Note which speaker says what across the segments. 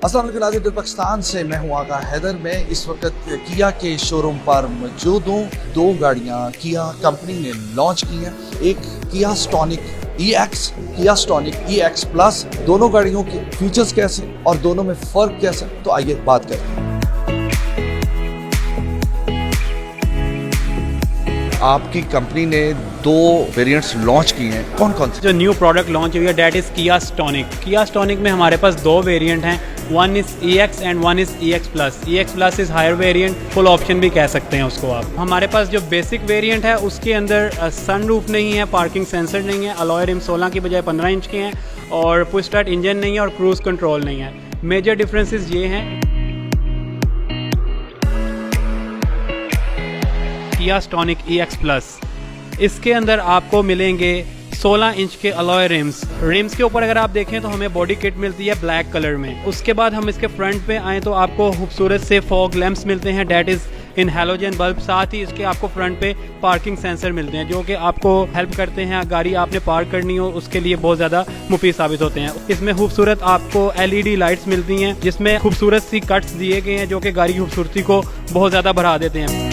Speaker 1: अस्सलाम वालेकुम नाज़रीन, दिल पाकिस्तान से मैं हूं आगा हैदर। मैं इस वक्त किया के शोरूम पर मौजूद हूं। दो गाड़ियां किया कंपनी ने लॉन्च की हैं, एक किया स्टॉनिक EX, किया स्टॉनिक EX प्लस। दोनों गाड़ियों के फीचर्स कैसे और दोनों में फ़र्क कैसा, तो आइए बात करते हैं। आपकी कंपनी ने दो वेरिएंट्स लॉन्च किए हैं, कौन कौन से?
Speaker 2: जो न्यू प्रोडक्ट लॉन्च हुई है डेट इज़ किया स्टॉनिक। किया स्टॉनिक में हमारे पास दो वेरिएंट हैं, one is EX and one is EX plus. EX plus is higher variant, full option भी कह सकते हैं उसको आप। हमारे पास जो बेसिक वेरिएंट है उसके अंदर सनरूफ नहीं है, पार्किंग सेंसर नहीं है, अलॉय रिम 16 की बजाय 15 इंच के हैं, और पुश स्टार्ट इंजन नहीं है और क्रूज़ कंट्रोल नहीं है। मेजर डिफरेंसेस ये हैं। किया स्टॉनिक EX प्लस, इसके अंदर आपको मिलेंगे 16 इंच के अलॉय रिम्स के ऊपर अगर आप देखें तो हमें बॉडी किट मिलती है ब्लैक कलर में। उसके बाद हम इसके फ्रंट पे आए तो आपको खूबसूरत से फॉग लैंप्स मिलते हैं, that is in halogen bulb. साथ ही इसके आपको फ्रंट पे पार्किंग सेंसर मिलते हैं जो कि आपको हेल्प करते हैं, गाड़ी आपने पार्क करनी हो उसके लिए बहुत ज़्यादा मुफीद साबित होते हैं। इसमें खूबसूरत आपको LED लाइट्स मिलती हैं जिसमें खूबसूरत सी कट्स दिए गए हैं जो कि गाड़ी की खूबसूरती को बहुत ज़्यादा बढ़ा देते हैं।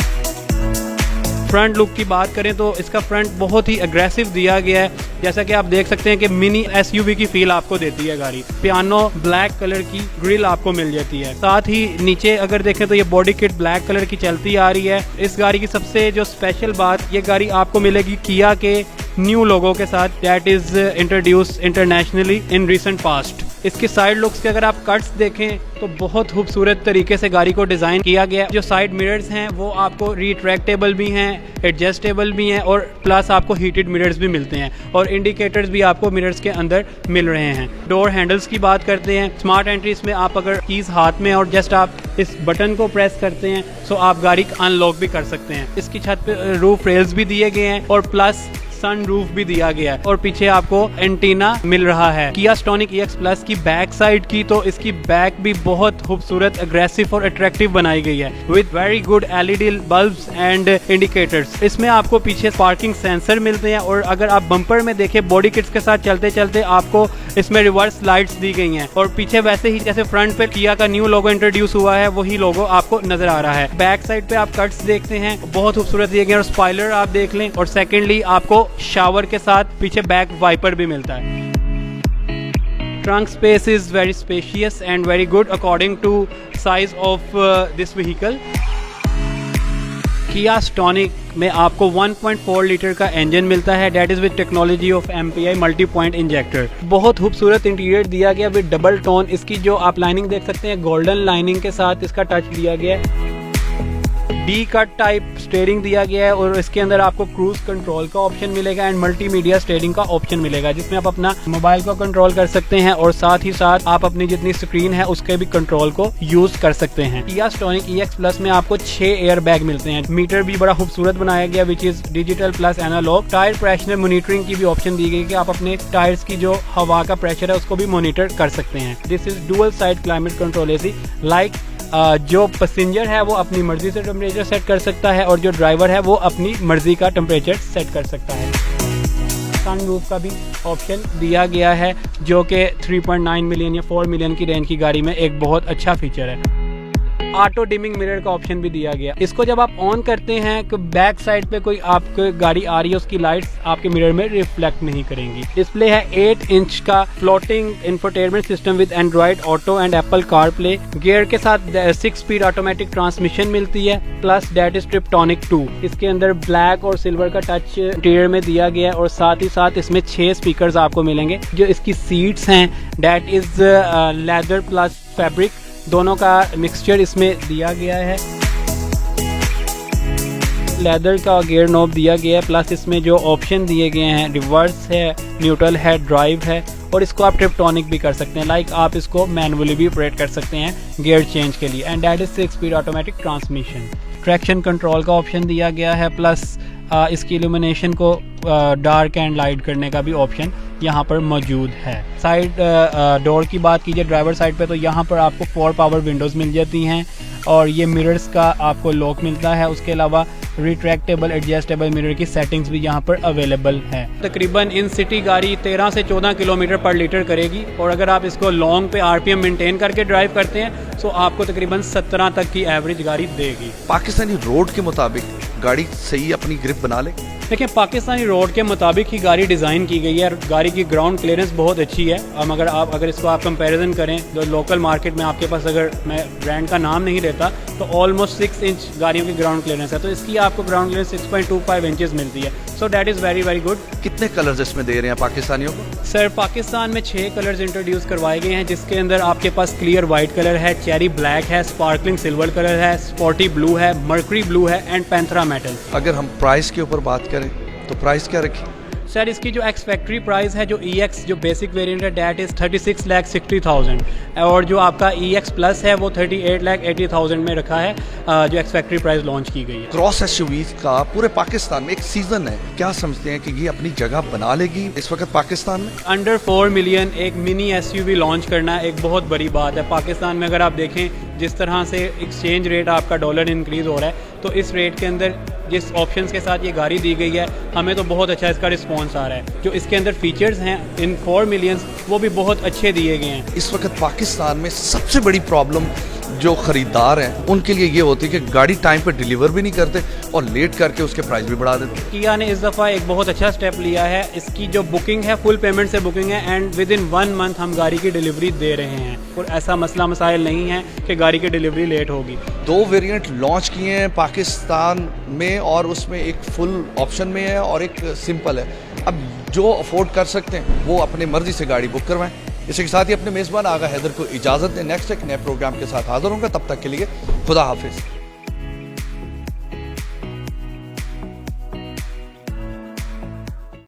Speaker 2: फ्रंट लुक की बात करें तो इसका फ्रंट बहुत ही अग्रेसिव दिया गया है, जैसा कि आप देख सकते हैं कि मिनी SUV की फील आपको देती है गाड़ी। पियानो ब्लैक कलर की ग्रिल आपको मिल जाती है। साथ ही नीचे अगर देखें तो ये बॉडी किट ब्लैक कलर की चलती आ रही है। इस गाड़ी की सबसे जो स्पेशल बात, ये गाड़ी आपको मिलेगी किया के न्यू लोगो के साथ, that is introduce internationally in recent past. इसकी साइड लुक्स के अगर आप कट्स देखें तो बहुत खूबसूरत तरीके से गाड़ी को डिज़ाइन किया गया है। जो साइड मिरर्स हैं वो आपको रिट्रैक्टेबल भी हैं, एडजस्टेबल भी हैं, और प्लस आपको हीटेड मिरर्स भी मिलते हैं, और इंडिकेटर्स भी आपको मिरर्स के अंदर मिल रहे हैं। डोर हैंडल्स की बात करते हैं, स्मार्ट एंट्री इसमें आप अगर कीज़ हाथ में और जस्ट आप इस बटन को प्रेस करते हैं तो आप गाड़ी अनलॉक भी कर सकते हैं। इसकी छत पे रूफ रेल्स भी दिए गए हैं और प्लस सन रूफ भी दिया गया है, और पीछे आपको एंटीना मिल रहा है। किया स्टॉनिक EX प्लस की बैक साइड की तो इसकी बैक भी बहुत खूबसूरत, अग्रेसिव और अट्रैक्टिव बनाई गई है with very good LED bulbs and indicators. इसमें आपको पीछे पार्किंग सेंसर मिलते हैं, और अगर आप बम्पर में देखें बॉडी किट्स के साथ चलते चलते आपको इसमें रिवर्स लाइट्स दी गई हैं, और पीछे वैसे ही जैसे फ्रंट पे किया का न्यू लोगो इंट्रोड्यूस हुआ है वही लोगो आपको नजर आ रहा है। बैक साइड पे आप कट्स देखते हैं बहुत खूबसूरत दिए गए, और स्पॉइलर आप देख लें, और सेकेंडली आपको शावर के साथ पीछे बैक वाइपर भी मिलता है। Trunk space is very spacious and very good according to size of this vehicle. Kia Stonic में आपको 1.4 लीटर का इंजन मिलता है, that is with technology of MPI multi point injector. बहुत खूबसूरत इंटीरियर दिया गया विद डबल टोन। इसकी जो आप लाइनिंग देख सकते हैं गोल्डन लाइनिंग के साथ इसका टच दिया गया है। डी कट टाइप स्टीयरिंग दिया गया है, और इसके अंदर आपको क्रूज कंट्रोल का ऑप्शन मिलेगा एंड मल्टीमीडिया स्टीयरिंग का ऑप्शन मिलेगा जिसमें आप अपना मोबाइल को कंट्रोल कर सकते हैं, और साथ ही साथ आप अपनी जितनी स्क्रीन है उसके भी कंट्रोल को यूज कर सकते हैं। किया स्टॉनिक EX प्लस में आपको 6 एयर बैग मिलते हैं। मीटर भी बड़ा खूबसूरत बनाया गया which is digital plus analog. Tyre pressure monitoring की भी ऑप्शन दी गई कि आप अपने टायर्स की जो हवा का प्रेशर है उसको भी मॉनिटर कर सकते हैं। This is dual side climate control AC। Like जो पैसेंजर है वो अपनी मर्जी से टेम्परेचर सेट कर सकता है, और जो ड्राइवर है वो अपनी मर्जी का टेम्परेचर सेट कर सकता है। सनरूफ का भी ऑप्शन दिया गया है जो कि 3.9 मिलियन या 4 मिलियन की रेंज की गाड़ी में एक बहुत अच्छा फीचर है। ऑटो डिमिंग मिरर का ऑप्शन भी दिया गया। इसको जब आप ऑन करते हैं तो बैक साइड पे कोई आपकी गाड़ी आ रही है उसकी लाइट्स आपके मिरर में रिफ्लेक्ट नहीं करेंगी। डिस्प्ले है 8 इंच का floating infotainment system with Android auto and Apple CarPlay. Gear के साथ 6 स्पीड ऑटोमेटिक ट्रांसमिशन मिलती है, प्लस दैट इज ट्रिप्टोनिक 2। इसके अंदर ब्लैक और सिल्वर का टच इंटीरियर में दिया गया है, और साथ ही साथ इसमें 6 स्पीकर्स आपको मिलेंगे। जो इसकी सीट्स हैं that is leather plus fabric, दोनों का मिक्सचर इसमें दिया गया है। लेदर का गियर नॉब दिया गया है, प्लस इसमें जो ऑप्शन दिए गए हैं रिवर्स है, न्यूट्रल है, ड्राइव है, और इसको आप ट्रिप्टोनिक भी कर सकते हैं। लाइक आप इसको मैनुअली भी ऑपरेट कर सकते हैं गियर चेंज के लिए, and that is 6 speed automatic transmission. Traction control का ऑप्शन दिया गया है, प्लस इसकी इल्यूमिनेशन को डार्क एंड लाइट करने का भी ऑप्शन यहाँ पर मौजूद है। साइड डोर की बात कीजिए ड्राइवर साइड पे तो यहाँ पर आपको 4 पावर विंडोज़ मिल जाती हैं, और ये मिरर्स का आपको लॉक मिलता है। उसके अलावा रिट्रैक्टेबल एडजस्टेबल मिरर की सेटिंग्स भी यहाँ पर अवेलेबल है। तकरीबन इन सिटी गाड़ी 13 से 14 किलोमीटर पर लीटर करेगी और अगर आप इसको लॉन्ग पे आरपीएम मेंटेन करके ड्राइव करते हैं तो आपको तकरीबन 17 तक की एवरेज गाड़ी देगी।
Speaker 1: पाकिस्तानी रोड के मुताबिक गाड़ी सही अपनी ग्रिप बना ले।
Speaker 2: देखिए, पाकिस्तानी रोड के मुताबिक ही गाड़ी डिज़ाइन की गई है। गाड़ी की ग्राउंड क्लियरेंस बहुत अच्छी है। अगर इसको आप कंपैरिजन करें तो लोकल मार्केट में आपके पास, अगर मैं ब्रांड का नाम नहीं लेता, तो ऑलमोस्ट 6 इंच गाड़ियों की ग्राउंड क्लियरेंस है, तो इसकी आपको ग्राउंड क्लियरेंस 6.25 इंचेस मिलती है। So that is very very good.
Speaker 1: कितने कलर्स इसमें दे रहे हैं पाकिस्तानियों को?
Speaker 2: सर, पाकिस्तान में 6 कलर्स इंट्रोड्यूस करवाए गए हैं, जिसके अंदर आपके पास क्लियर वाइट कलर है, चेरी ब्लैक है, स्पार्कलिंग सिल्वर कलर है, स्पॉटी ब्लू है, मर्करी ब्लू है एंड पैंथरा मेटल।
Speaker 1: अगर हम प्राइस के ऊपर बात करें तो प्राइस क्या रखें?
Speaker 2: सर, इसकी जो एक्स फैक्ट्री प्राइस है, जो EX जो बेसिक वेरिएंट है, डैट इज़ 36,60,000 और जो आपका EX प्लस है वो 38,80,000 में रखा है, जो एक्स फैक्ट्री प्राइस लॉन्च की गई है।
Speaker 1: क्रॉस एसयूवीज का पूरे पाकिस्तान में एक सीजन है, क्या समझते हैं कि ये अपनी जगह बना लेगी इस वक्त पाकिस्तान में?
Speaker 2: अंडर 4 मिलियन एक मिनी SUV लॉन्च करना एक बहुत बड़ी बात है पाकिस्तान में। अगर आप देखें जिस तरह से एक्सचेंज रेट आपका डॉलर इंक्रीज़ हो रहा है, तो इस रेट के अंदर जिस ऑप्शंस के साथ ये गाड़ी दी गई है, हमें तो बहुत अच्छा इसका रिस्पॉन्स आ रहा है। जो इसके अंदर फीचर्स हैं इन 4 मिलियंस, वो भी बहुत अच्छे दिए गए हैं।
Speaker 1: इस वक्त पाकिस्तान में सबसे बड़ी प्रॉब्लम जो खरीदार हैं उनके लिए ये होती है कि गाड़ी टाइम पर डिलीवर भी नहीं करते और लेट करके उसके प्राइस भी बढ़ा देते।
Speaker 2: किया ने इस दफ़ा एक बहुत अच्छा स्टेप लिया है। इसकी जो बुकिंग है फुल पेमेंट से बुकिंग है एंड विद इन 1 मंथ हम गाड़ी की डिलीवरी दे रहे हैं और ऐसा मसला मसाइल नहीं है कि गाड़ी की डिलीवरी लेट होगी।
Speaker 1: 2 वेरिएंट लॉन्च किए हैं पाकिस्तान में और उसमें एक फुल ऑप्शन में है और एक सिंपल है। अब जो अफोर्ड कर सकते हैं वो अपने मर्जी से गाड़ी बुक करवाएं। इसी के साथ ही अपने मेज़बान आगा हैदर को इजाज़त दें। नेक्स्ट एक नए प्रोग्राम के साथ हाजिर होंगे, तब तक के लिए खुदा हाफिज़।